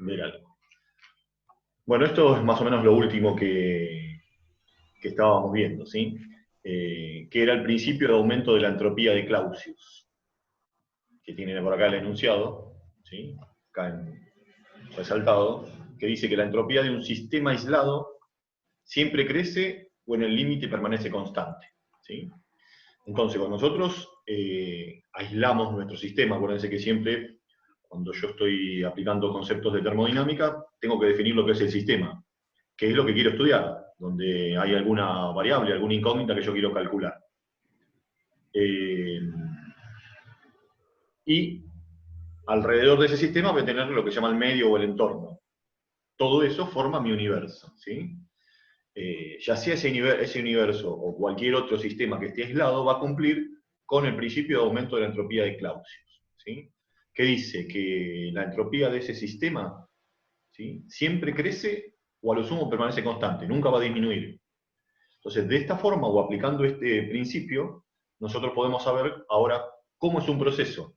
ver algo. Bueno, esto es más o menos lo último que estábamos viendo, ¿sí? Que era el principio de aumento de la entropía de Clausius, que tiene por acá el enunciado, ¿sí? Acá resaltado, que dice que la entropía de un sistema aislado siempre crece o en el límite permanece constante, ¿sí? Entonces, cuando nosotros aislamos nuestro sistema, acuérdense que siempre, cuando yo estoy aplicando conceptos de termodinámica, tengo que definir lo que es el sistema, que es lo que quiero estudiar, donde hay alguna variable, alguna incógnita que yo quiero calcular. Y alrededor de ese sistema voy a tener lo que se llama el medio o el entorno. Todo eso forma mi universo, ¿sí? Ya sea ese universo o cualquier otro sistema que esté aislado, va a cumplir con el principio de aumento de la entropía de Clausius, ¿sí? Que dice que la entropía de ese sistema, ¿sí?, siempre crece o a lo sumo permanece constante, nunca va a disminuir. Entonces, de esta forma o aplicando este principio, nosotros podemos saber ahora cómo es un proceso.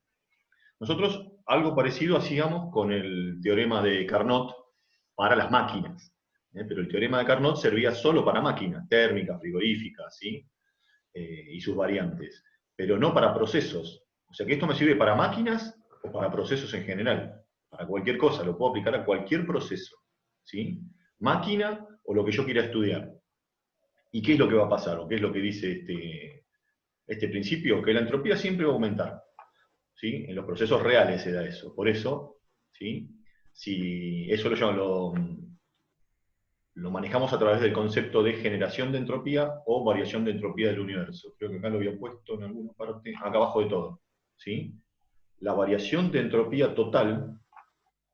Nosotros algo parecido hacíamos con el teorema de Carnot para las máquinas. Pero el teorema de Carnot servía solo para máquinas, térmicas, frigoríficas, ¿sí? Y sus variantes, pero no para procesos. O sea que esto me sirve para máquinas o para procesos en general. Para cualquier cosa, lo puedo aplicar a cualquier proceso, ¿sí? Máquina o lo que yo quiera estudiar. ¿Y qué es lo que va a pasar? ¿O qué es lo que dice este principio? Que la entropía siempre va a aumentar, ¿sí? En los procesos reales se da eso. Por eso, ¿sí?, si eso lo manejamos a través del concepto de generación de entropía o variación de entropía del universo. Creo que acá lo había puesto en alguna parte, acá abajo de todo, ¿sí? La variación de entropía total,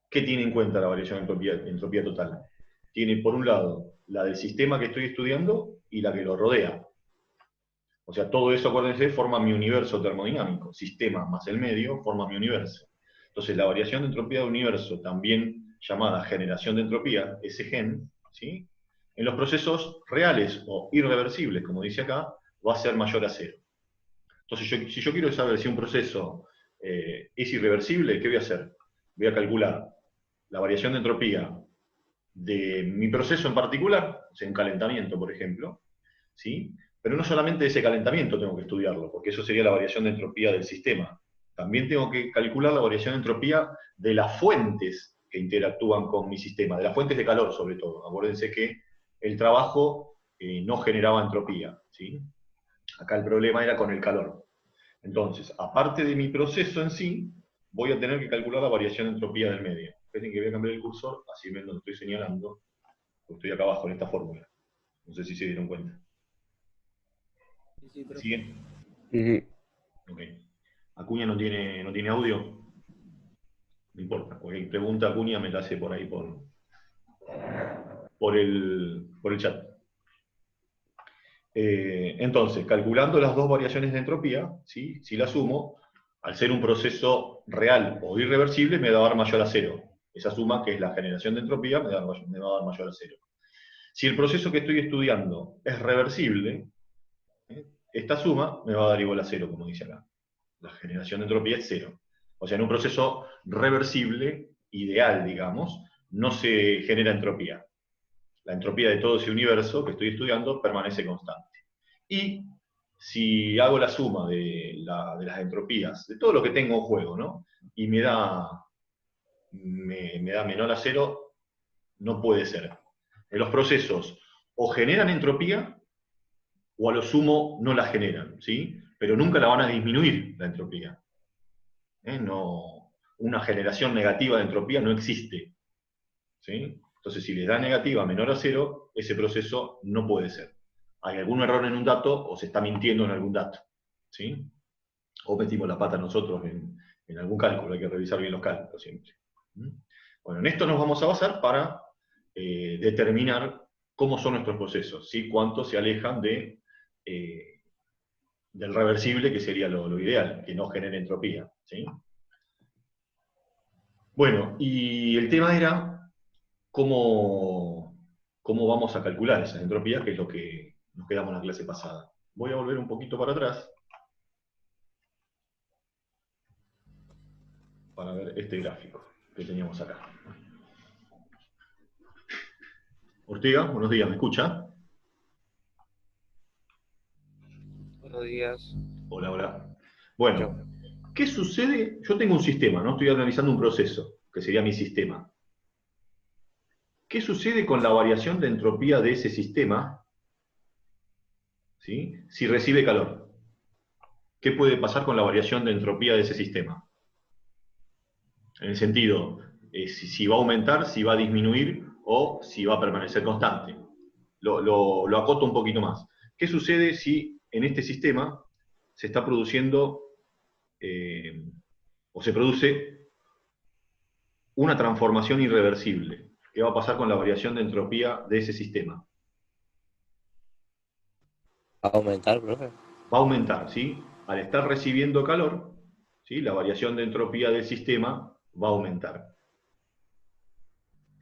¿qué tiene en cuenta la variación de entropía total? Tiene, por un lado, la del sistema que estoy estudiando y la que lo rodea. O sea, todo eso, acuérdense, forma mi universo termodinámico. Sistema más el medio forma mi universo. Entonces, la variación de entropía del universo, también llamada generación de entropía, ese gen, ¿sí?, en los procesos reales o irreversibles, como dice acá, va a ser mayor a cero. Entonces, si yo quiero saber si un proceso es irreversible, ¿qué voy a hacer? Voy a calcular la variación de entropía de mi proceso en particular, o sea, un calentamiento, por ejemplo, ¿sí? Pero no solamente ese calentamiento tengo que estudiarlo, porque eso sería la variación de entropía del sistema. También tengo que calcular la variación de entropía de las fuentes que interactúan con mi sistema, de las fuentes de calor sobre todo. Acuérdense que el trabajo no generaba entropía, ¿sí? Acá el problema era con el calor. Entonces, aparte de mi proceso en sí, voy a tener que calcular la variación de entropía del medio. Esperen que voy a cambiar el cursor, así ven donde estoy señalando, porque estoy acá abajo en esta fórmula. No sé si se dieron cuenta. Sí, sí, ¿Me profe. siguen? Ujú. Ok. Acuña no tiene audio. No importa. Cualquier pregunta Acuña me la hace por ahí por el chat. Entonces, calculando las dos variaciones de entropía, ¿sí?, si la sumo, al ser un proceso real o irreversible, me va a dar mayor a cero. Esa suma, que es la generación de entropía, me va a dar mayor a cero. Si el proceso que estoy estudiando es reversible, esta suma me va a dar igual a cero, como dice acá. La generación de entropía es cero. O sea, en un proceso reversible, ideal, digamos, no se genera entropía. La entropía de todo ese universo que estoy estudiando permanece constante. Y si hago la suma de las entropías, de todo lo que tengo en juego, ¿no?, y me da menor a cero, no puede ser. En los procesos o generan entropía o a lo sumo no la generan, ¿sí? Pero nunca la van a disminuir la entropía. No, una generación negativa de entropía no existe, ¿sí? Entonces, si les da negativa menor a cero, ese proceso no puede ser. Hay algún error en un dato o se está mintiendo en algún dato, ¿sí? O metimos la pata nosotros en algún cálculo, hay que revisar bien los cálculos siempre. Bueno, en esto nos vamos a basar para determinar cómo son nuestros procesos, ¿sí? Cuánto se alejan del reversible, que sería lo ideal, que no genere entropía, ¿sí? Bueno, y el tema era cómo vamos a calcular esas entropías, que es lo que nos quedamos en la clase pasada. Voy a volver un poquito para atrás para ver este gráfico que teníamos acá. Ortega, buenos días, ¿me escucha? Buenos días. Hola, hola. Yo. Bueno, ¿qué sucede? Yo tengo un sistema, ¿no? Estoy analizando un proceso, que sería mi sistema. ¿Qué sucede con la variación de entropía de ese sistema, ¿sí? Si recibe calor? ¿Qué puede pasar con la variación de entropía de ese sistema? En el sentido, si va a aumentar, si va a disminuir o si va a permanecer constante. Lo acoto un poquito más. ¿Qué sucede si en este sistema se está produciendo o se produce una transformación irreversible? ¿Qué va a pasar con la variación de entropía de ese sistema? Va a aumentar, profe. Va a aumentar, ¿sí? Al estar recibiendo calor, ¿sí? La variación de entropía del sistema va a aumentar.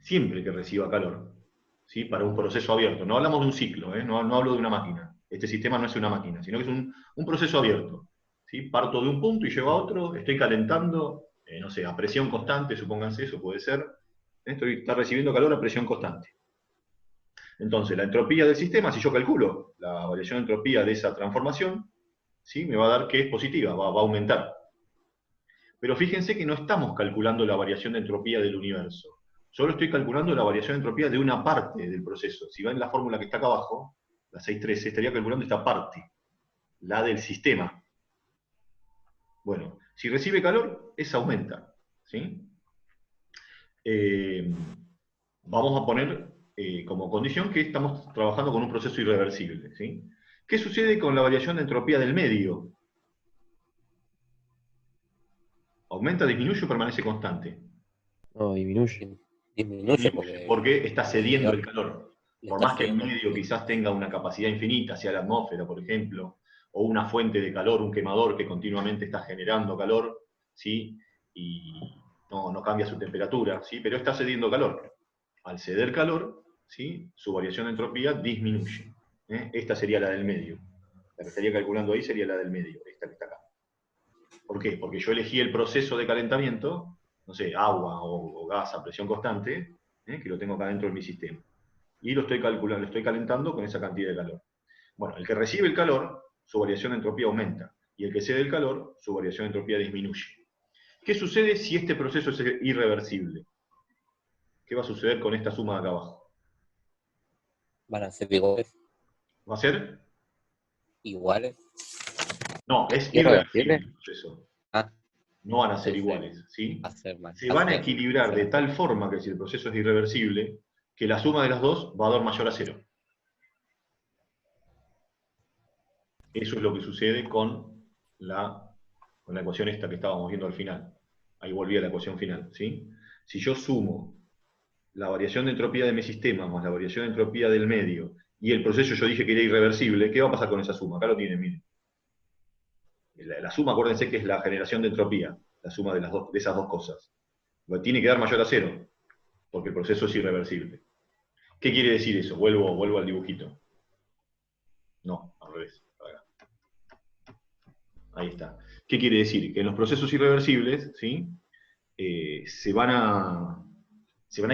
Siempre que reciba calor, ¿sí? Para un proceso abierto. No hablamos de un ciclo, ¿eh? No hablo de una máquina. Este sistema no es una máquina, sino que es un proceso abierto. ¿Sí? Parto de un punto y llego a otro, estoy calentando, no sé, a presión constante, supónganse, eso puede ser. Está recibiendo calor a presión constante. Entonces, la entropía del sistema, si yo calculo la variación de entropía de esa transformación, ¿sí? Me va a dar que es positiva, va a aumentar. Pero fíjense que no estamos calculando la variación de entropía del universo. Solo estoy calculando la variación de entropía de una parte del proceso. Si ven la fórmula que está acá abajo, la 613, estaría calculando esta parte, la del sistema. Bueno, si recibe calor, esa aumenta. ¿Sí? Vamos a poner como condición que estamos trabajando con un proceso irreversible. ¿Sí? ¿Qué sucede con la variación de entropía del medio? ¿Aumenta, disminuye o permanece constante? No, disminuye. Disminuye porque Porque está le cediendo está, el calor. le Por está más que el cediendo. medio quizás tenga una capacidad infinita, sea la atmósfera, por ejemplo, o una fuente de calor, un quemador que continuamente está generando calor, ¿sí? Y no cambia su temperatura, ¿sí? Pero está cediendo calor. Al ceder calor, ¿sí? Su variación de entropía disminuye. Esta sería la del medio. La que estaría calculando ahí sería la del medio, esta que está acá. ¿Por qué? Porque yo elegí el proceso de calentamiento, no sé, agua o gas a presión constante, que lo tengo acá dentro de mi sistema. Y lo estoy calculando, lo estoy calentando con esa cantidad de calor. Bueno, el que recibe el calor, su variación de entropía aumenta. Y el que cede el calor, su variación de entropía disminuye. ¿Qué sucede si este proceso es irreversible? ¿Qué va a suceder con esta suma de acá abajo? Van a ser iguales. ¿Va a ser? Iguales. No, es irreversible Irreversible. el proceso. Ah, No van a ser entonces iguales, ¿sí? va a ser más. Se Va a van a ser. equilibrar de Será. tal forma que si el proceso es irreversible, que la suma de las dos va a dar mayor a cero. Eso es lo que sucede con la ecuación esta que estábamos viendo al final. Ahí volví a la ecuación final, ¿sí? Si yo sumo la variación de entropía de mi sistema más la variación de entropía del medio, y el proceso yo dije que era irreversible, ¿qué va a pasar con esa suma? Acá lo tienen, miren. La suma, acuérdense que es la generación de entropía, la suma de esas dos cosas. Tiene que dar mayor a cero, porque el proceso es irreversible. ¿Qué quiere decir eso? Vuelvo al dibujito. No, al revés. Ahí está. ¿Qué quiere decir? Que en los procesos irreversibles, ¿sí? Se van a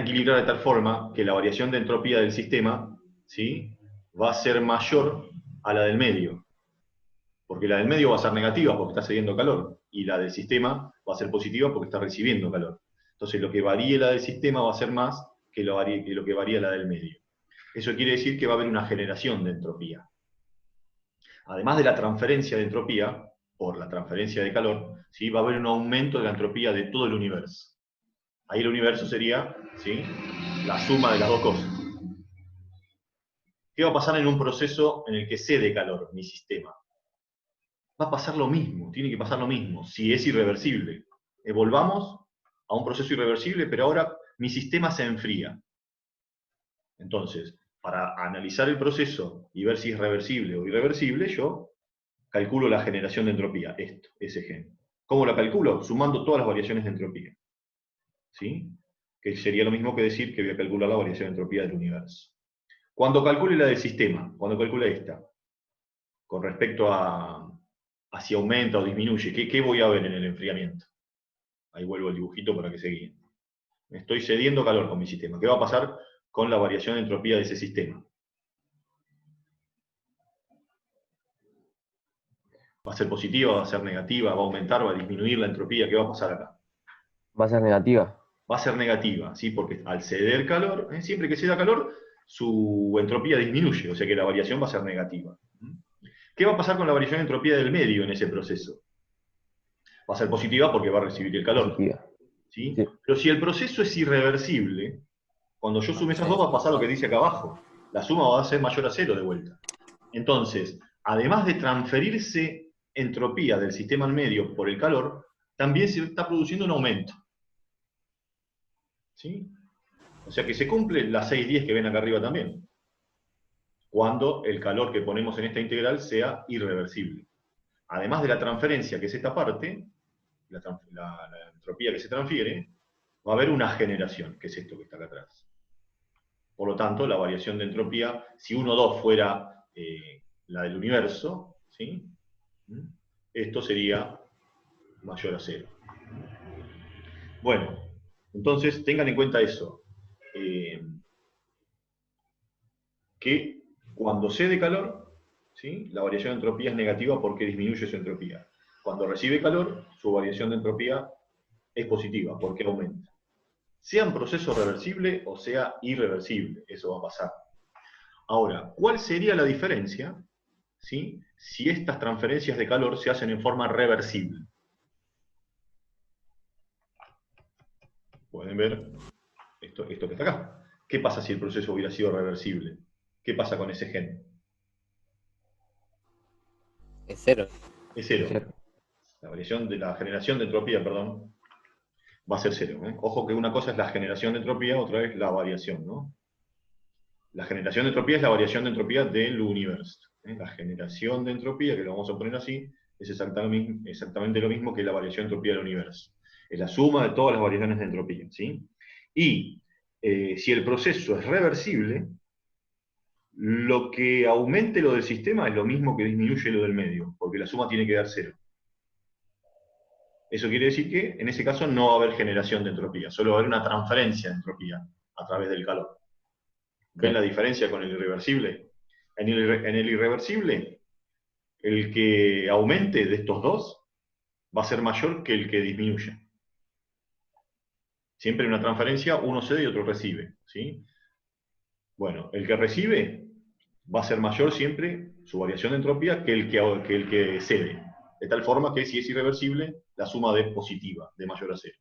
equilibrar de tal forma que la variación de entropía del sistema, ¿sí? Va a ser mayor a la del medio. Porque la del medio va a ser negativa porque está cediendo calor, y la del sistema va a ser positiva porque está recibiendo calor. Entonces lo que varíe la del sistema va a ser más que lo que varía la del medio. Eso quiere decir que va a haber una generación de entropía. Además de la transferencia de entropía, por la transferencia de calor, ¿sí? Va a haber un aumento de la entropía de todo el universo. Ahí el universo sería, ¿sí? La suma de las dos cosas. ¿Qué va a pasar en un proceso en el que cede calor mi sistema? Va a pasar lo mismo, tiene que pasar lo mismo, si es irreversible. Volvamos a un proceso irreversible, pero ahora mi sistema se enfría. Entonces, para analizar el proceso y ver si es reversible o irreversible, yo calculo la generación de entropía, ese gen. ¿Cómo la calculo? Sumando todas las variaciones de entropía. ¿Sí? Que sería lo mismo que decir que voy a calcular la variación de entropía del universo. Cuando calcule la del sistema, cuando calcule esta, con respecto a si aumenta o disminuye, ¿qué voy a ver en el enfriamiento? Ahí vuelvo al dibujito para que se guíen. Estoy cediendo calor con mi sistema. ¿Qué va a pasar con la variación de entropía de ese sistema. ¿Va a ser positiva, va a ser negativa, va a aumentar, va a disminuir la entropía? ¿Qué va a pasar acá? Va a ser negativa. Va a ser negativa, ¿sí? Porque al ceder calor, siempre que ceda calor, su entropía disminuye, o sea que la variación va a ser negativa. ¿Qué va a pasar con la variación de entropía del medio en ese proceso? Va a ser positiva porque va a recibir el calor. Positiva. ¿Sí? Sí. Pero si el proceso es irreversible, cuando yo sume esas dos va a pasar lo que dice acá abajo. La suma va a ser mayor a cero de vuelta. Entonces, además de transferirse entropía del sistema al medio por el calor, también se está produciendo un aumento. ¿Sí? O sea que se cumple las 610 que ven acá arriba también, cuando el calor que ponemos en esta integral sea irreversible. Además de la transferencia, que es esta parte, la entropía que se transfiere, va a haber una generación, que es esto que está acá atrás. Por lo tanto, la variación de entropía, si 1, 2 fuera la del universo, ¿sí? Esto sería mayor a 0. Bueno, entonces tengan en cuenta eso. Que cuando cede calor, ¿sí? La variación de entropía es negativa porque disminuye su entropía. Cuando recibe calor, su variación de entropía es positiva porque aumenta. Sea un proceso reversible o sea irreversible, eso va a pasar. Ahora, ¿cuál sería la diferencia, ¿sí? Si estas transferencias de calor se hacen en forma reversible? Pueden ver esto que está acá. ¿Qué pasa si el proceso hubiera sido reversible? ¿Qué pasa con ese gen? Es cero. Es cero. Cero. La generación de entropía, perdón, va a ser cero. Ojo que una cosa es la generación de entropía, otra es la variación, ¿no? La generación de entropía es la variación de entropía del universo. La generación de entropía, que lo vamos a poner así, es exactamente lo mismo que la variación de entropía del universo. Es la suma de todas las variaciones de entropía, ¿sí? Y si el proceso es reversible, lo que aumente lo del sistema es lo mismo que disminuye lo del medio, porque la suma tiene que dar cero. Eso quiere decir que en ese caso no va a haber generación de entropía, solo va a haber una transferencia de entropía a través del calor. ¿Ven la diferencia con el irreversible? En el irreversible, el que aumente de estos dos va a ser mayor que el que disminuya. Siempre en una transferencia uno cede y otro recibe, ¿sí? Bueno, el que recibe va a ser mayor siempre su variación de entropía que el que cede. De tal forma que si es irreversible, la suma es positiva, de mayor a cero.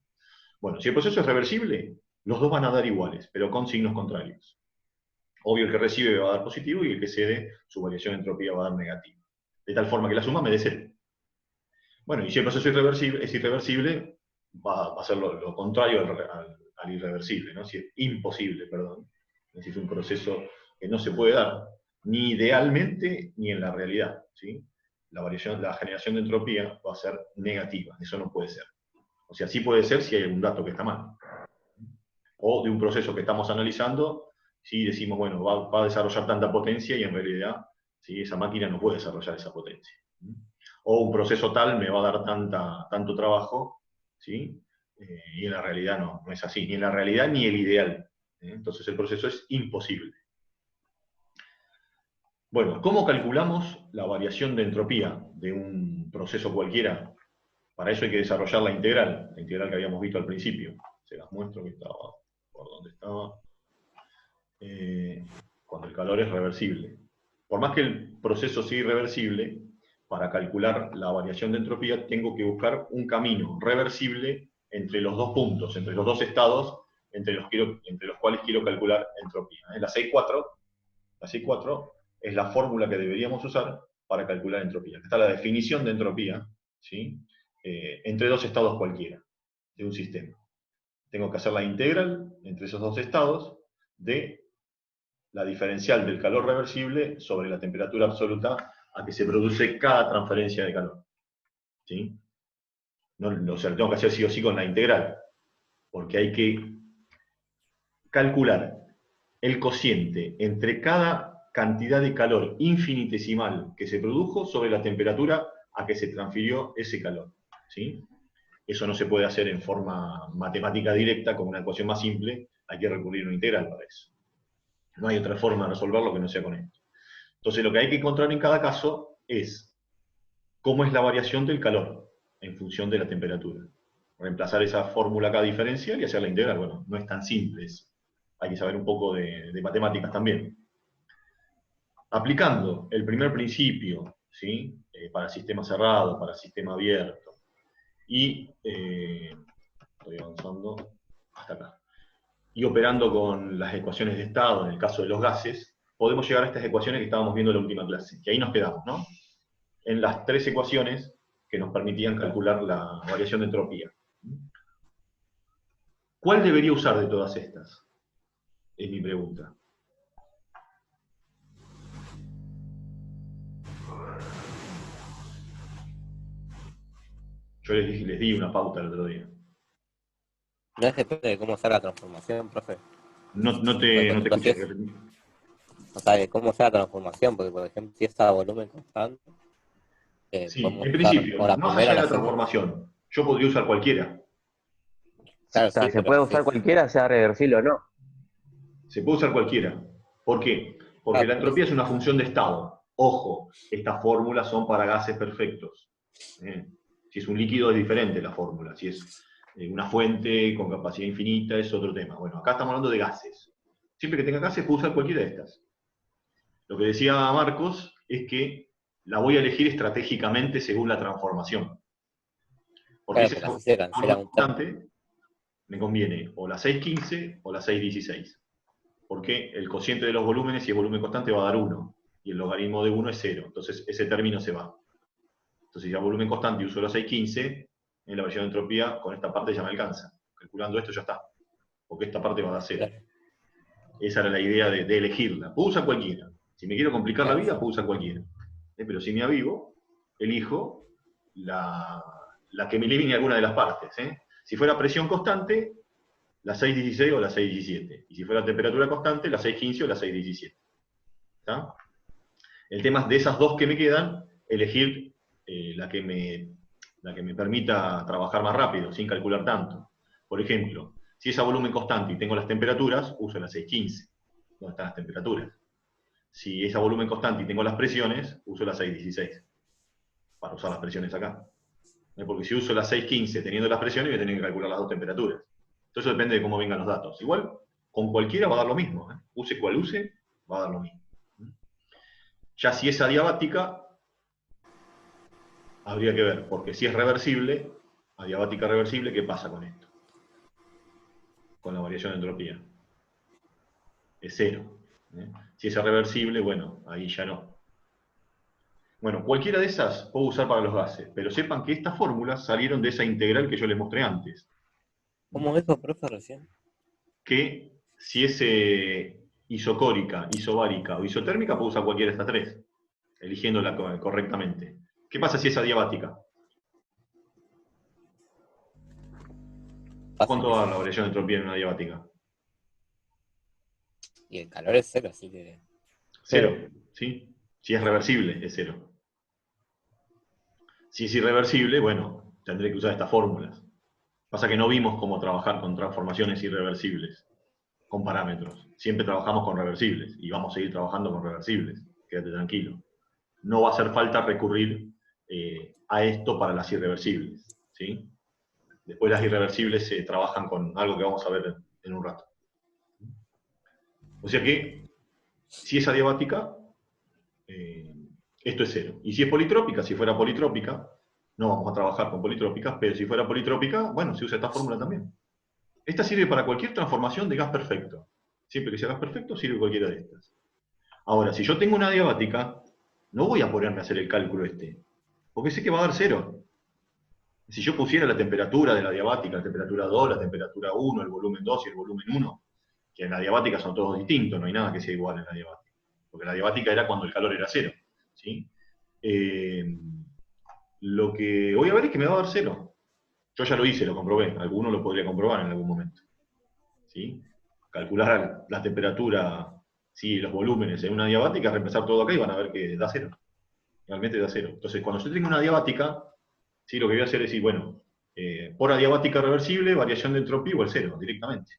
Bueno, si el proceso es reversible, los dos van a dar iguales, pero con signos contrarios. Obvio, el que recibe va a dar positivo y el que cede, su variación de entropía va a dar negativa. De tal forma que la suma me dé cero. Bueno, y si el proceso es irreversible, va a ser lo contrario al irreversible, ¿no? Si es imposible, perdón. Es decir, es un proceso que no se puede dar, ni idealmente ni en la realidad, ¿sí? La generación de entropía va a ser negativa, eso no puede ser. O sea, sí puede ser si hay un dato que está mal. O de un proceso que estamos analizando, si decimos, bueno, va a desarrollar tanta potencia y en realidad, ¿sí? Esa máquina no puede desarrollar esa potencia. O un proceso tal me va a dar tanto trabajo, ¿sí? Y en la realidad no es así, ni en la realidad ni el ideal. Entonces el proceso es imposible. Bueno, ¿cómo calculamos la variación de entropía de un proceso cualquiera? Para eso hay que desarrollar la integral que habíamos visto al principio. Se las muestro que estaba por donde estaba. Cuando el calor es reversible. Por más que el proceso sea irreversible, para calcular la variación de entropía tengo que buscar un camino reversible entre los dos puntos, entre los dos estados entre los cuales quiero calcular entropía. La 6.4 es la fórmula que deberíamos usar para calcular entropía. Acá está la definición de entropía, ¿sí? Entre dos estados cualquiera de un sistema. Tengo que hacer la integral entre esos dos estados de la diferencial del calor reversible sobre la temperatura absoluta a que se produce cada transferencia de calor. ¿Sí? O sea, lo tengo que hacer sí o sí con la integral, porque hay que calcular el cociente entre cada cantidad de calor infinitesimal que se produjo sobre la temperatura a que se transfirió ese calor. ¿Sí? Eso no se puede hacer en forma matemática directa, como una ecuación más simple, hay que recurrir a una integral para eso. No hay otra forma de resolverlo que no sea con esto. Entonces lo que hay que encontrar en cada caso es cómo es la variación del calor en función de la temperatura. Reemplazar esa fórmula acá diferencial y hacer la integral. Bueno, no es tan simple. Hay que saber un poco de matemáticas también. Aplicando el primer principio, ¿sí? Para sistema cerrado, para sistema abierto, y estoy avanzando hasta acá, y operando con las ecuaciones de estado, en el caso de los gases, podemos llegar a estas ecuaciones que estábamos viendo en la última clase, que ahí nos quedamos, ¿no? En las tres ecuaciones que nos permitían calcular la variación de entropía. ¿Cuál debería usar de todas estas? Es mi pregunta. Yo les di una pauta el otro día. No es depende de cómo sea la transformación, profe. No te escuché. O sea, de cómo sea la transformación, porque por ejemplo, si es a volumen constante, Sí, podemos en usar principio, o la más primera allá o de la la segunda. transformación, yo podría usar cualquiera. Claro, O sea, sí, se pero puede sí. usar cualquiera, sea reversible o no. Se puede usar cualquiera. ¿Por qué? Porque Claro, la entropía es una función de estado. Ojo, estas fórmulas son para gases perfectos. Si es un líquido es diferente la fórmula. Si es una fuente con capacidad infinita es otro tema. Bueno, acá estamos hablando de gases. Siempre que tenga gases puedo usar cualquiera de estas. Lo que decía Marcos es que la voy a elegir estratégicamente según la transformación. Porque claro, si es porque una así se cancela un término. constante, me conviene o la 615 o la 616. Porque el cociente de los volúmenes, si es volumen constante, va a dar 1. Y el logaritmo de 1 es 0. Entonces ese término se va. Entonces si a volumen constante uso la 615, en la variación de entropía, con esta parte ya me alcanza. Calculando esto ya está. Porque esta parte va a dar 0. Claro. Esa era la idea de elegirla. Puedo usar cualquiera. Si me quiero complicar la Claro, vida, sí. puedo usar cualquiera. Pero si me avivo, elijo la que me elimine alguna de las partes. Si fuera presión constante, la 616 o la 617. Y si fuera temperatura constante, la 615 o la 617. ¿Está? El tema es de esas dos que me quedan, elegir la que me permita trabajar más rápido, sin calcular tanto. Por ejemplo, si es a volumen constante y tengo las temperaturas, uso la 615, donde están las temperaturas. Si es a volumen constante y tengo las presiones, uso la 616, para usar las presiones acá. Porque si uso la 615 teniendo las presiones, voy a tener que calcular las dos temperaturas. Entonces depende de cómo vengan los datos. Igual, con cualquiera va a dar lo mismo. Use cual use, va a dar lo mismo. Ya si es adiabática, habría que ver, porque si es reversible, adiabática reversible, ¿qué pasa con esto? Con la variación de entropía. Es 0. Si es reversible, bueno, ahí ya no. Bueno, cualquiera de esas puedo usar para los gases, pero sepan que estas fórmulas salieron de esa integral que yo les mostré antes. ¿Cómo dijo, profe, recién? Que si es isocórica, isobárica o isotérmica, puedo usar cualquiera de estas tres, eligiéndola correctamente. ¿Qué pasa si es adiabática? ¿Cuánto va la variación de entropía en una adiabática? Y el calor es 0, así que... 0, ¿sí? Si es reversible, es 0. Si es irreversible, bueno, tendré que usar estas fórmulas. Pasa que no vimos cómo trabajar con transformaciones irreversibles, con parámetros. Siempre trabajamos con reversibles y vamos a seguir trabajando con reversibles. Quédate tranquilo. No va a hacer falta recurrir a esto para las irreversibles, ¿sí? Después las irreversibles se trabajan con algo que vamos a ver en un rato. O sea que, si es adiabática, esto es 0. Y si es politrópica, si fuera politrópica, no vamos a trabajar con politrópicas, pero si fuera politrópica, bueno, se usa esta fórmula también. Esta sirve para cualquier transformación de gas perfecto. Siempre que sea gas perfecto, sirve cualquiera de estas. Ahora, si yo tengo una adiabática, no voy a ponerme a hacer el cálculo porque sé que va a dar 0. Si yo pusiera la temperatura de la adiabática, la temperatura 2, la temperatura 1, el volumen 2 y el volumen 1, que en la adiabática son todos distintos, no hay nada que sea igual en la adiabática. Porque la adiabática era cuando el calor era 0. ¿Sí? Lo que voy a ver es que me va a dar 0. Yo ya lo hice, lo comprobé. Alguno lo podría comprobar en algún momento. ¿Sí? Calcular la temperatura, ¿sí? Los volúmenes en una adiabática, reemplazar todo acá y van a ver que da 0. Realmente da 0. Entonces, cuando yo tengo una adiabática, ¿sí? Lo que voy a hacer es decir, bueno, por adiabática reversible, variación de entropía igual 0, directamente.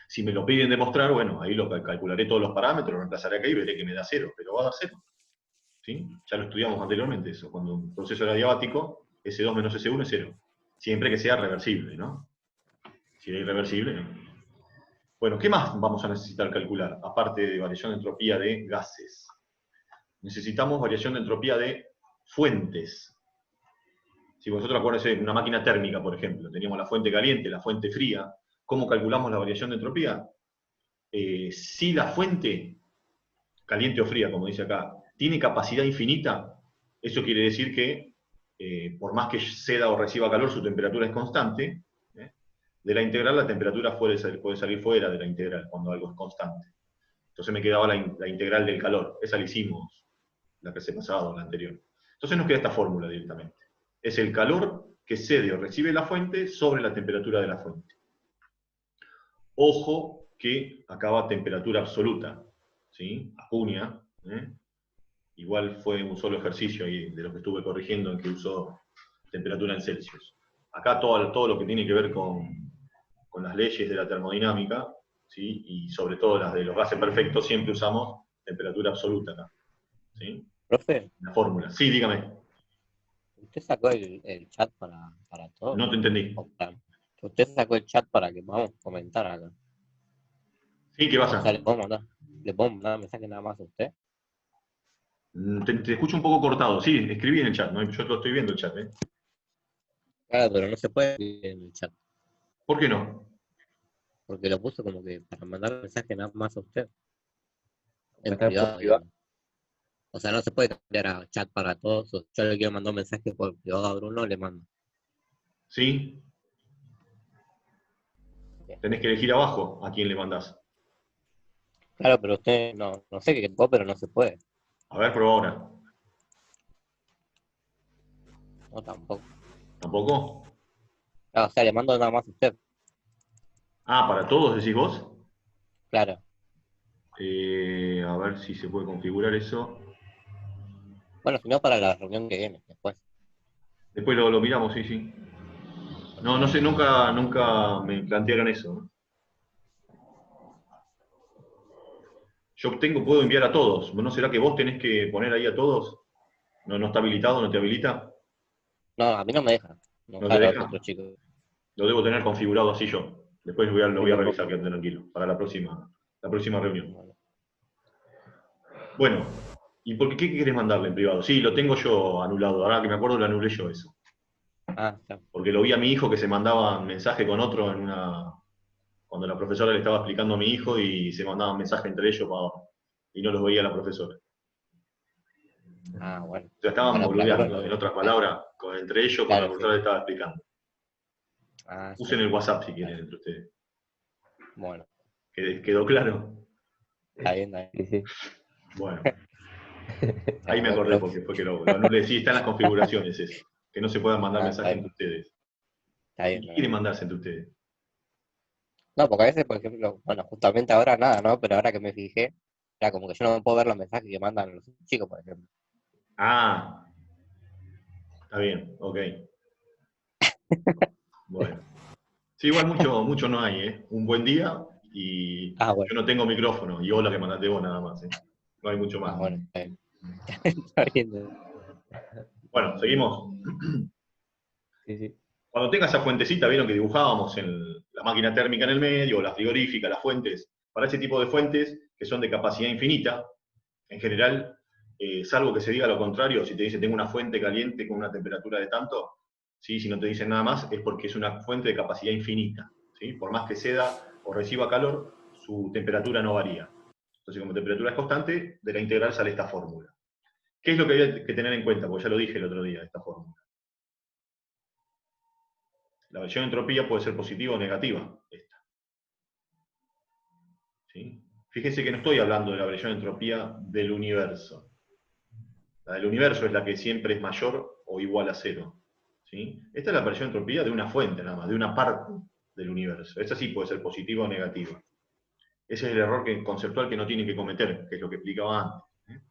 Si me lo piden demostrar, bueno, ahí calcularé todos los parámetros, lo reemplazaré acá y veré que me da 0, pero va a dar 0. ¿Sí? Ya lo estudiamos anteriormente eso. Cuando un proceso era adiabático, S2 menos S1 es 0. Siempre que sea reversible, ¿no? Si es irreversible, no. Bueno, ¿qué más vamos a necesitar calcular? Aparte de variación de entropía de gases. Necesitamos variación de entropía de fuentes. Si vosotros acuérdense, una máquina térmica, por ejemplo, teníamos la fuente caliente, la fuente fría. ¿Cómo calculamos la variación de entropía? Si la fuente, caliente o fría, como dice acá, tiene capacidad infinita, eso quiere decir que por más que ceda o reciba calor, su temperatura es constante. De la integral, la temperatura puede salir fuera de la integral cuando algo es constante. Entonces me quedaba la integral del calor. Esa la hicimos la clase pasada o la anterior. Entonces nos queda esta fórmula directamente. Es el calor que cede o recibe la fuente sobre la temperatura de la fuente. Ojo que acaba temperatura absoluta, ¿sí? Acuña, igual fue un solo ejercicio ahí de lo que estuve corrigiendo en que usó temperatura en Celsius. Acá todo lo que tiene que ver con las leyes de la termodinámica, ¿sí? Y sobre todo las de los gases perfectos, siempre usamos temperatura absoluta acá. ¿Sí? Profe, La fórmula. Sí, dígame. ¿usted sacó el chat para todos? No te entendí. ¿Usted sacó el chat para que podamos comentar acá? Sí, ¿qué O sea, pasa? le puedo mandar mensaje nada más a usted. Te escucho un poco cortado. Sí, escribí en el chat, ¿no? Yo lo estoy viendo el chat, ¿eh? Claro, pero no se puede escribir en el chat, ¿Por qué no? porque lo puso como que para mandar mensaje nada más a usted, en Mensaje por privado, privado. digamos. O sea, no se puede cambiar a chat para todos. Yo le quiero mandar un mensaje por privado a Bruno, le mando. Sí, Bien. tenés que elegir abajo a quién le mandás. Claro, pero usted no sé qué tocó, pero no se puede. A ver, prueba ahora. No, tampoco. ¿Tampoco? Claro, o sea, le mando nada más a usted. Ah, ¿para todos decís vos? Claro. A ver si se puede configurar eso. Bueno, si no, para la reunión que viene, después. Después lo miramos, sí, sí. No, no sé, nunca me plantearon eso, ¿no? Puedo enviar a todos. ¿No será que vos tenés que poner ahí a todos? ¿No está habilitado? ¿No te habilita? No, a mí no me deja. No ¿No te a los deja? otros chicos. Lo debo tener configurado así yo. Después lo Sí, voy a tampoco. revisar, quédate tranquilo, para la próxima reunión. Bueno. Bueno, ¿y por qué querés mandarle en privado? Sí, lo tengo yo anulado. Ahora que me acuerdo lo anulé yo eso. Ah, claro. Porque lo vi a mi hijo que se mandaba mensaje con otro cuando la profesora le estaba explicando a mi hijo y se mandaban mensajes entre ellos y no los veía la profesora. Ah, bueno. O sea, estaban Bueno, para boludeando, Bruno. en otras palabras, entre ellos cuando la Claro, profesora sí. le estaba explicando. Ah, Usen sí. el WhatsApp si quieren Claro. entre ustedes. Bueno, ¿Quedó claro? está bien, está bien. Sí, sí. Bueno, ahí me Bueno, acordé profe, porque fue que lo anulé. Sí, está en las configuraciones eso. Que no se puedan mandar ah, está mensajes bien, entre ustedes. está ¿Y bien, qué está quieren bien. mandarse entre ustedes? No, porque a veces, por ejemplo, bueno, justamente ahora nada, ¿no? Pero ahora que me fijé, era como que yo no puedo ver los mensajes que mandan los chicos, por ejemplo. Ah, está bien, ok. Bueno. Sí, igual mucho no hay, ¿eh? Un buen día y Ah, bueno, yo no tengo micrófono y hola que mandaste vos nada más, ¿eh? No hay mucho ah, más. bueno, está bien. Está bien. Bueno, seguimos. Sí, sí. Cuando tenga esa fuentecita, vieron que dibujábamos en la máquina térmica en el medio, la frigorífica, las fuentes. Para ese tipo de fuentes que son de capacidad infinita, en general, salvo que se diga lo contrario, si te dice tengo una fuente caliente con una temperatura de tanto, ¿sí? Si no te dicen nada más, es porque es una fuente de capacidad infinita. ¿Sí? Por más que ceda o reciba calor, su temperatura no varía. Entonces, como temperatura es constante, de la integral sale esta fórmula. ¿Qué es lo que hay que tener en cuenta? Porque ya lo dije el otro día, esta fórmula. La variación de entropía puede ser positiva o negativa, esta. ¿Sí? Fíjense que no estoy hablando de la variación de entropía del universo. La del universo es la que siempre es mayor o igual a cero. ¿Sí? Esta es la variación de entropía de una fuente nada más, de una parte del universo. Esta sí puede ser positiva o negativa. Ese es el error conceptual que no tienen que cometer, que es lo que explicaba antes.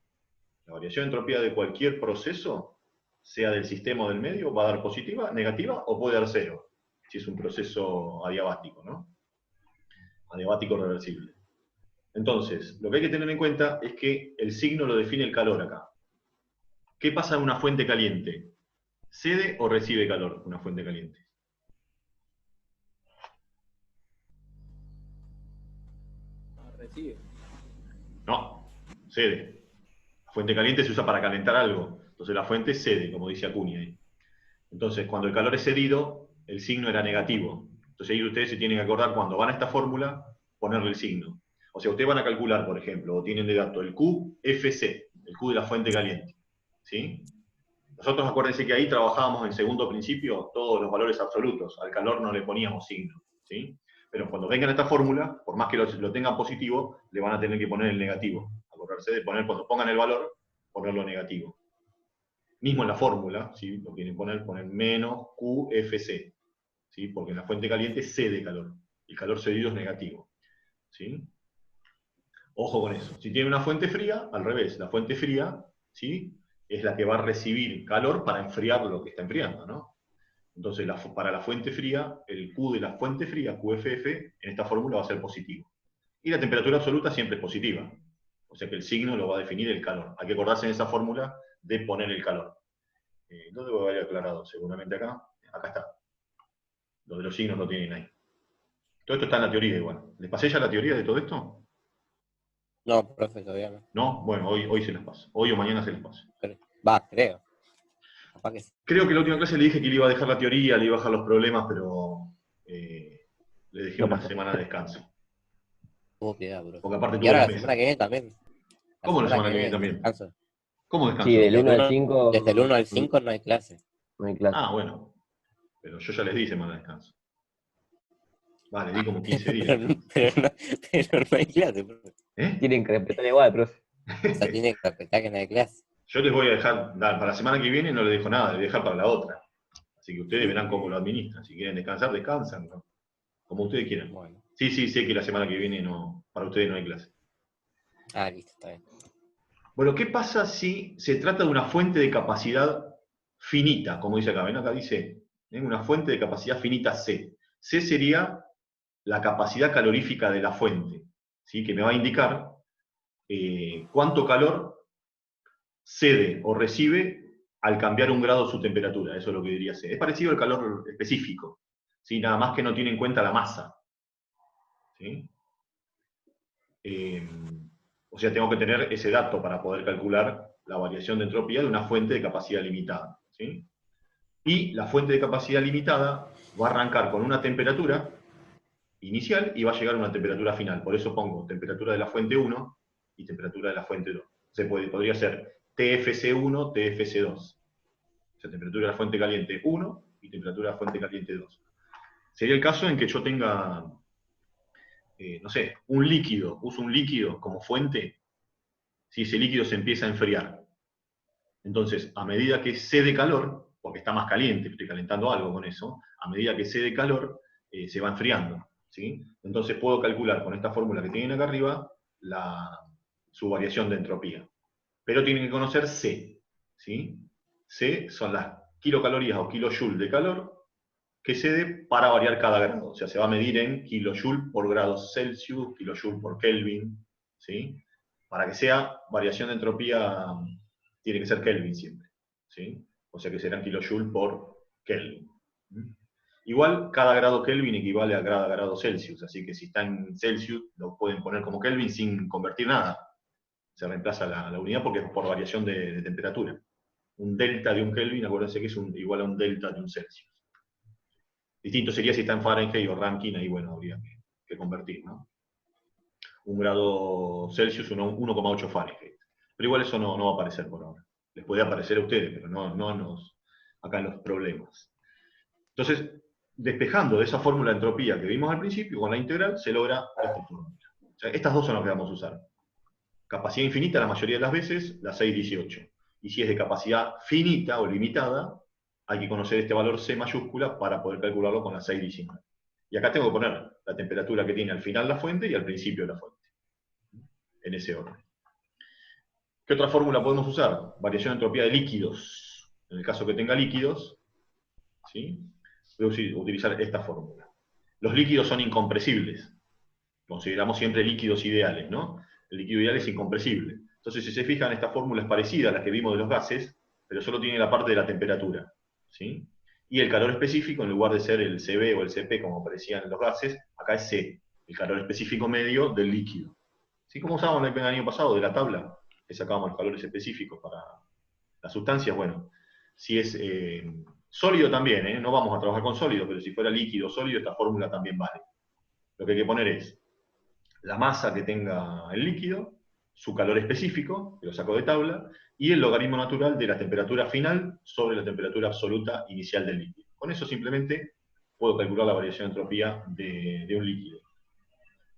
La variación de entropía de cualquier proceso, sea del sistema o del medio, va a dar positiva, negativa o puede dar cero, si es un proceso adiabático, ¿no? adiabático reversible. Entonces, lo que hay que tener en cuenta es que el signo lo define el calor acá. ¿Qué pasa en una fuente caliente? ¿Cede o recibe calor una fuente caliente? Recibe. No, cede. La fuente caliente se usa para calentar algo. Entonces la fuente cede, como dice Acuña ahí. Entonces, cuando el calor es cedido, el signo era negativo. Entonces ahí ustedes se tienen que acordar cuando van a esta fórmula, ponerle el signo. O sea, ustedes van a calcular, por ejemplo, o tienen de dato el QFC, el Q de la fuente caliente. ¿Sí? Nosotros acuérdense que ahí trabajábamos en segundo principio todos los valores absolutos. Al calor no le poníamos signo. ¿Sí? Pero cuando vengan a esta fórmula, por más que lo tengan positivo, le van a tener que poner el negativo. Acordarse de poner, cuando pongan el valor, ponerlo negativo. Mismo en la fórmula, ¿sí? Lo quieren poner menos QFC, ¿sí? Porque en la fuente caliente cede calor. El calor cedido es negativo. ¿Sí? Ojo con eso. Si tiene una fuente fría, al revés. La fuente fría, ¿sí? Es la que va a recibir calor para enfriar lo que está enfriando, ¿no? Entonces, para la fuente fría, el Q de la fuente fría, QFF, en esta fórmula va a ser positivo. Y la temperatura absoluta siempre es positiva. O sea que el signo lo va a definir el calor. Hay que acordarse en esa fórmula de poner el calor. No debo haber aclarado, seguramente acá. Acá está. Lo de los signos lo tienen ahí. Todo esto está en la teoría igual. ¿Les pasé ya la teoría de todo esto? No, profe, todavía no. No, bueno, hoy se las paso. Hoy o mañana se las paso. Va, creo. Capaz que sí. Creo que la última clase le dije que le iba a dejar la teoría, le iba a dejar los problemas, pero le dejé No una pasó. semana de descanso. Tuvo piedad, profe. Porque aparte Y tuve ahora dos la meses. semana que viene también. ¿Cómo la semana que viene también? Descanso. ¿Cómo descanso? Sí, del 1 al Desde 5 Desde el 1 al 5 no hay clase. no hay clase. Ah, bueno. Pero yo ya les di semana de descanso. Vale, di como 15 días. pero no hay clase, profe. ¿Eh? Tienen que respetar igual, profe. O sea, tiene que respetar que no hay clase. Yo les voy a dejar, para la semana que viene no les dejo nada, les voy a dejar para la otra. Así que ustedes verán cómo lo administran. Si quieren descansar, descansan, ¿no? Como ustedes quieran. Bueno. Sí, sé que la semana que viene para ustedes no hay clase. Ah, listo, está bien. Bueno, ¿qué pasa si se trata de una fuente de capacidad finita? Como dice acá, ven acá dice, una fuente de capacidad finita C. C sería la capacidad calorífica de la fuente, ¿sí? Que me va a indicar cuánto calor cede o recibe al cambiar un grado su temperatura. Eso es lo que diría C. Es parecido al calor específico, ¿sí? Nada más que no tiene en cuenta la masa. ¿Sí? O sea, tengo que tener ese dato para poder calcular la variación de entropía de una fuente de capacidad limitada. ¿Sí? Y la fuente de capacidad limitada va a arrancar con una temperatura inicial y va a llegar a una temperatura final. Por eso pongo temperatura de la fuente 1 y temperatura de la fuente 2. Podría ser TFC1, TFC2. O sea, temperatura de la fuente caliente 1 y temperatura de la fuente caliente 2. Sería el caso en que yo tenga, no sé, un líquido, uso un líquido como fuente, si ese líquido se empieza a enfriar. Entonces, a medida que cede calor, porque está más caliente, estoy calentando algo con eso, a medida que cede calor, se va enfriando. ¿Sí? Entonces puedo calcular con esta fórmula que tienen acá arriba su variación de entropía. Pero tienen que conocer C. ¿Sí? C son las kilocalorías o kilojoules de calor que cede para variar cada grado. O sea, se va a medir en kilojoules por grados Celsius, kilojoules por Kelvin. ¿Sí? Para que sea variación de entropía, tiene que ser Kelvin siempre. ¿Sí? O sea que serán kilojoules por Kelvin. Igual, cada grado Kelvin equivale a cada grado Celsius, así que si está en Celsius, lo pueden poner como Kelvin sin convertir nada. Se reemplaza la unidad porque es por variación de temperatura. Un delta de un Kelvin, acuérdense que es igual a un delta de un Celsius. Distinto sería si está en Fahrenheit o Rankine, ahí bueno, habría que convertir, ¿no? Un grado Celsius, 1,8 Fahrenheit. Pero igual eso no va a aparecer por ahora. Les puede aparecer a ustedes, pero no acá en los problemas. Entonces, despejando de esa fórmula de entropía que vimos al principio, con la integral se logra esta fórmula. O sea, estas dos son las que vamos a usar. Capacidad infinita la mayoría de las veces, la 618. Y si es de capacidad finita o limitada, hay que conocer este valor C mayúscula para poder calcularlo con la 619. Y acá tengo que poner la temperatura que tiene al final la fuente y al principio la fuente. En ese orden. ¿Qué otra fórmula podemos usar? Variación de entropía de líquidos. En el caso que tenga líquidos, ¿sí? Voy a utilizar esta fórmula. Los líquidos son incompresibles. Consideramos siempre líquidos ideales, ¿no? El líquido ideal es incompresible. Entonces, si se fijan, esta fórmula es parecida a la que vimos de los gases, pero solo tiene la parte de la temperatura, ¿sí? Y el calor específico, en lugar de ser el CB o el CP, como aparecían en los gases, acá es C, el calor específico medio del líquido. ¿Sí? Como usábamos el año pasado de la tabla, que sacábamos los calores específicos para las sustancias, bueno, si es sólido también, no vamos a trabajar con sólido, pero si fuera líquido o sólido, esta fórmula también vale. Lo que hay que poner es la masa que tenga el líquido, su calor específico, que lo saco de tabla, y el logaritmo natural de la temperatura final sobre la temperatura absoluta inicial del líquido. Con eso simplemente puedo calcular la variación de entropía de un líquido.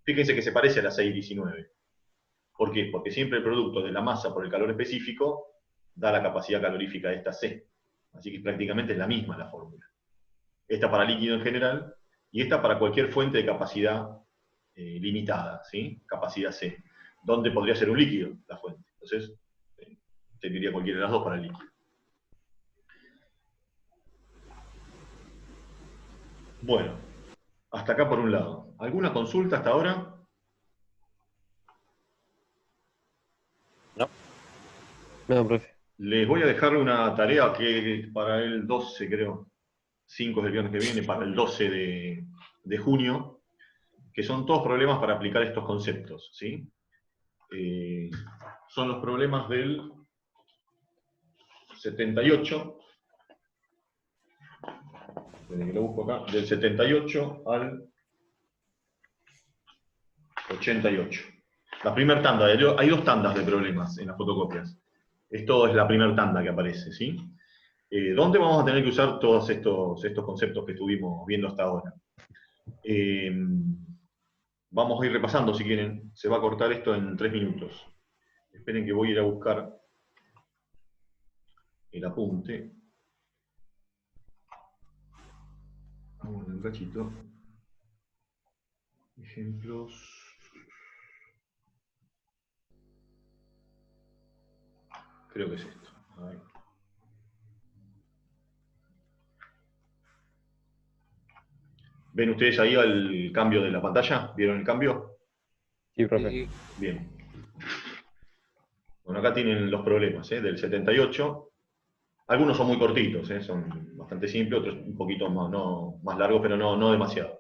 Fíjense que se parece a la 619. ¿Por qué? Porque siempre el producto de la masa por el calor específico da la capacidad calorífica de esta C. Así que prácticamente es la misma la fórmula. Esta para líquido en general, y esta para cualquier fuente de capacidad limitada, ¿sí? Capacidad C. ¿Dónde podría ser un líquido la fuente? Entonces, serviría cualquiera de las dos para el líquido. Bueno, hasta acá por un lado. ¿Alguna consulta hasta ahora? No. No, profe. Les voy a dejar una tarea que para el 12, creo, 5 es el viernes que viene, para el 12 de junio, que son todos problemas para aplicar estos conceptos, ¿sí? Son los problemas del 78, desde que lo busco acá, del 78 al 88. La primera tanda, hay dos tandas de problemas en las fotocopias. Esto es la primera tanda que aparece, ¿sí? ¿Dónde vamos a tener que usar todos estos conceptos que estuvimos viendo hasta ahora? Vamos a ir repasando si quieren. Se va a cortar esto en 3 minutos. Esperen que voy a ir a buscar el apunte. Un cachito. Ejemplos. Creo que es esto. A ver. ¿Ven ustedes ahí el cambio de la pantalla? ¿Vieron el cambio? Sí, profe. Sí, Bien. Bueno, acá tienen los problemas, del 78. Algunos son muy cortitos, son bastante simples, otros un poquito más, más largos, pero no demasiado.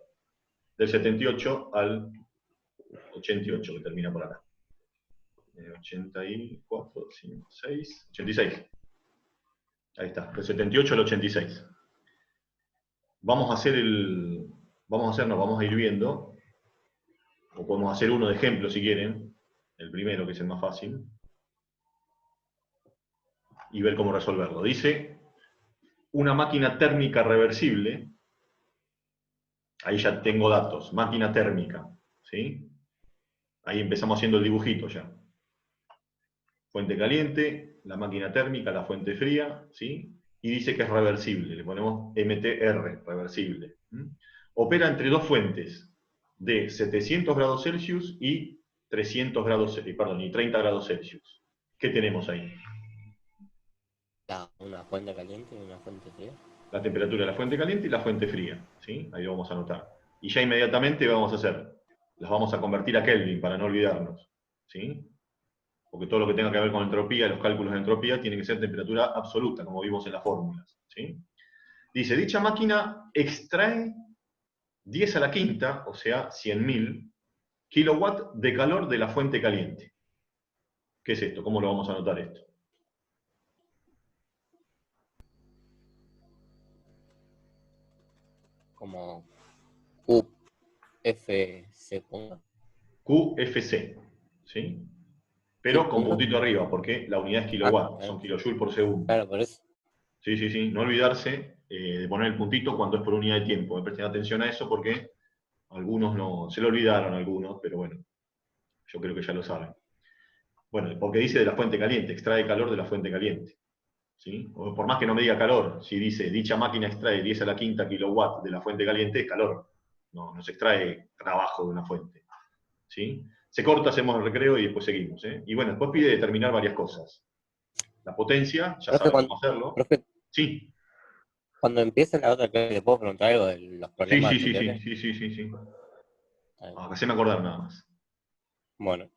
Del 78 al 88, que termina por acá. 84, 5, 6, 86. Ahí está, del 78 al 86. Vamos a ir viendo, o podemos hacer uno de ejemplo si quieren, el primero que es el más fácil, y ver cómo resolverlo. Dice, una máquina térmica reversible, ahí ya tengo datos, máquina térmica, ¿sí? Ahí empezamos haciendo el dibujito ya. Fuente caliente, la máquina térmica, la fuente fría, ¿sí? Y dice que es reversible, le ponemos MTR, reversible. Opera entre dos fuentes de 700 grados Celsius y 300 grados, y 30 grados Celsius. ¿Qué tenemos ahí? Una fuente caliente y una fuente fría. La temperatura de la fuente caliente y la fuente fría, ¿sí? Ahí lo vamos a anotar. Y ya inmediatamente vamos a hacer, las vamos a convertir a Kelvin para no olvidarnos, ¿sí? Porque todo lo que tenga que ver con entropía, los cálculos de entropía, tiene que ser temperatura absoluta, como vimos en las fórmulas, ¿sí? Dice, dicha máquina extrae 10 a la quinta, o sea, 100.000 kilowatt de calor de la fuente caliente. ¿Qué es esto? ¿Cómo lo vamos a anotar esto? Como QFC ponga. QFC, ¿sí? Pero Sí, con punto. puntito arriba, porque la unidad es kilowatt, son kilojoules por segundo. Claro, por eso. Sí, sí, sí. No olvidarse de poner el puntito cuando es por unidad de tiempo. Presten atención a eso porque algunos no, se lo olvidaron algunos, pero bueno, yo creo que ya lo saben. Bueno, porque dice de la fuente caliente, extrae calor de la fuente caliente. ¿Sí? O por más que no me diga calor, si dice dicha máquina extrae 10 a la quinta kilowatt de la fuente caliente, es calor. No se extrae trabajo de una fuente. ¿Sí? Se corta, hacemos el recreo y después seguimos. Y bueno, después pide determinar varias cosas. La potencia, ya Profe, saben cómo hacerlo. profe, Sí, cuando empiece la otra clase, ¿le puedo preguntar algo de los sí, problemas sí, sí, sí, anteriores? sí, sí, sí, sí. Ahí. Haceme acordar nada más. Bueno.